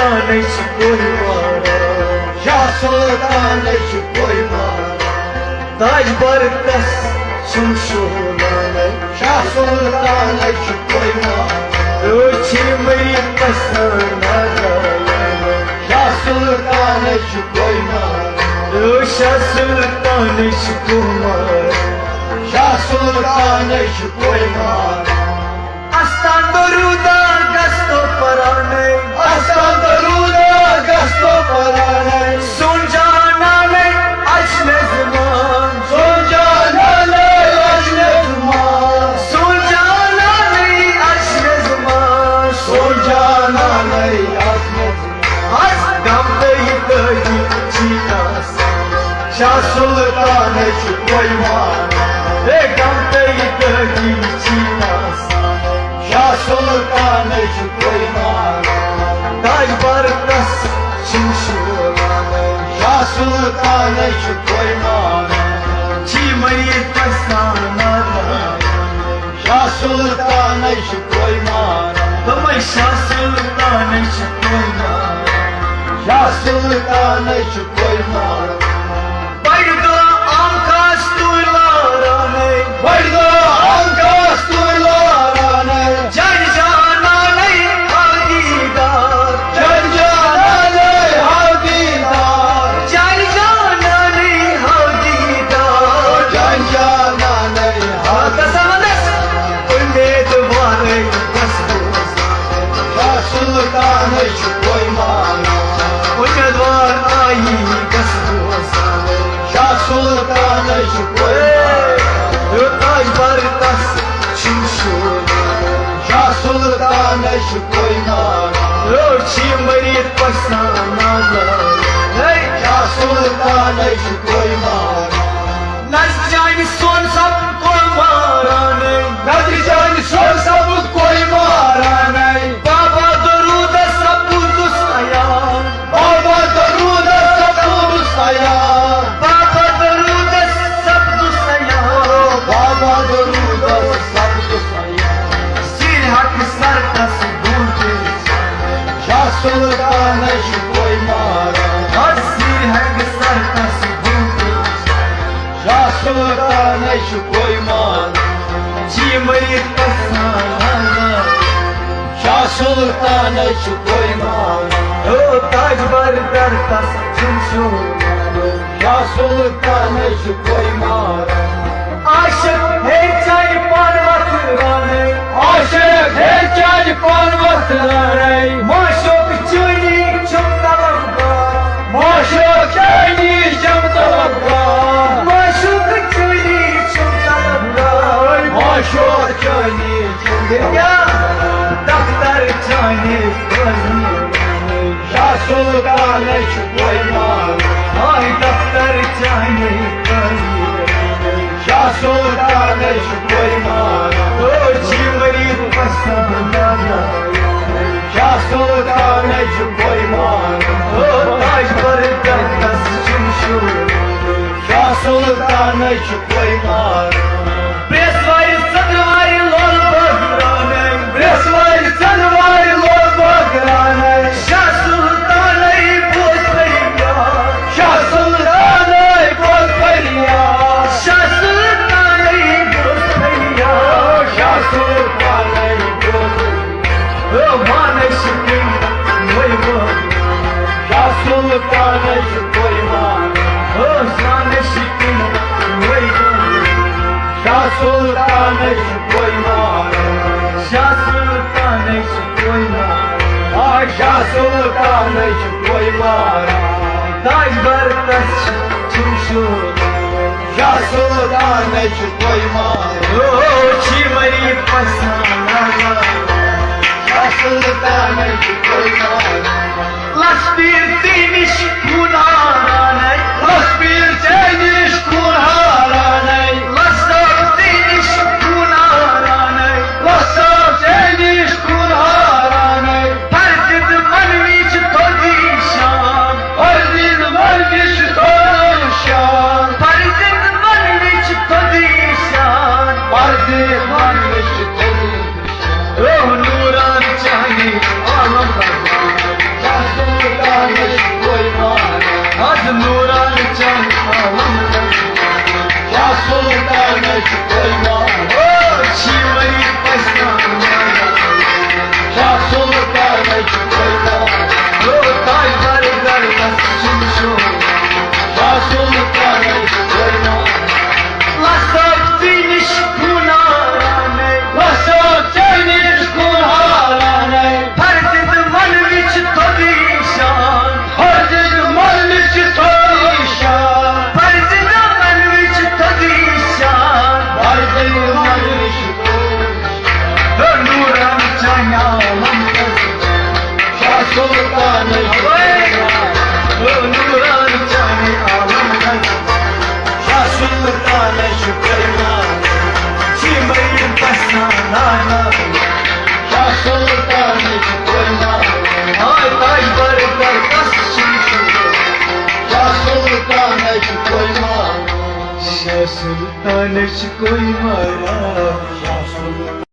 सुल्तान कोई मारा, शाह सुल्तान कोई मारा, ताज बरकस शमशोलान, शाह सुल्तान कोई मारा, रोची मरी पसंद शाह सुल्तान कोई मारा, शाह सुल्तान कुमार, शाह सुल्तान कोई मारा, अस्तान दरूदा गस्तो पराने, अस्तान दरूदा गस्तो पराने, सुन जाना ने अजने ज़मान, सुन जाना ने अजने ज़मान, सुन जाना ने अजने ज़मान, सुन जाना ने अजने ज़मान, आज गम दई चीता शाह सुल्तान कोई मारा, गम दई चीता शाह सुल्तान कोई मारा, ताज बरकस शमशोलान, शाह सुल्तान कोई मारा, ची मरी पसंद शाह सुल्तान कोई मारा, तुम्हें शाह सुल्तान कोई मारा, शाह सुल्तान कोई मारा, बड़ दो आकाश तू लाराने, बड़ दो आकाश तू लाराने, जन जाना नहीं हादीदार, जन जाना नहीं हादीदार, जन जाना नहीं हादीदार, जन जाना नहीं कसमदस उम्मीदवार बस शाह सुल्तान कोई मारा, उम्मीदवार आई बस शाह सुल्तान कोई मारा, ताज बरकस शमशोलान, शाह सुल्तान कोई मारा, रोची मरी पसंद शाह सुल्तान कोई मारा, नज जान सोन सब कोई मारा नहीं, नज जान सोन सब कोई मारा नहीं, बाबा दरूद सब दुस्यान, बाबा दरूद सब दुस्यान, बाबा दरूद सब दुस्यान, बाबा दरूद सब दुस्यान, सिर हक सर कस बूटे, शाह सुल्तान कोई मारा, और सिर हक सर कस बूटे, शाह सुल्तान कोई मारा, जी मरी पसंद, शाह सुल्तान कोई मारा, ओ ताज बरकस शमशोलान, शाह सुल्तान कोई मारा, आशिक है चाय पानवत राने, आशिक है चाय पानवत राने, माशोक चुनी चुमता लगा, माशोक चुनी चुमता लगा, माशोक चुनी चुमता लगा, माशोक चुनी क्या दफ्तर जाने बजने, शाह सुल्तान कोई मारा, हाय दफ्तर जाने बजने, शाह सुल्तान कोई मारा, ओ जी मरी पसंद शाह सुल्तान कोई मारा, ओ ताज बरकस शमशोलान, शाह सुल्तान कोई मारा, प्रेसवाई सदवाई लोल बगराने, प्रेसवाई सदवाई लोल बगराने, शाह सुल्तान बोल परियार, शाह सुल्तान बोल परियार, शाह सुल्तान बोल परियार, शाह सुल्तान बोल ओ मानस सिंह वही बोल, शाह सुल्तान कोई मारा, ओ मानस सिंह वही बोल, शाह सुल्तान कोई मारा, शाह सुल्तान कोई मारा, शाह सुल्तान कोई मारा, ताज बरकस शमशोलान, शाह सुल्तान कोई मारा, ओ ची मरी पसंद शाह सुल्तान कोई मारा, लश्बीर तीनिश कुनाराने, लश्बीर चैनिश कुन्हाराने, लश्बीर तीनिश कुनाराने, लश्बीर चैनिश कुन्हाराने, फर्जिद मनवीच थोड़ी शान, फर्जिद मनवीच थोड़ी शान, फर्जिद मनवीच थोड़ी शान, फर्जिद मनवीच थोड़ी शान, ओ नूरान चाहिए आलम Sultan Nuran cani alamaz Şah Sultan Şükürman Çimeyi pasanana Şah Sultan Şükürman Ay taş barıklar kas şişi Şah Sultan Şükürman Şah Sultan koymara Şah Sultan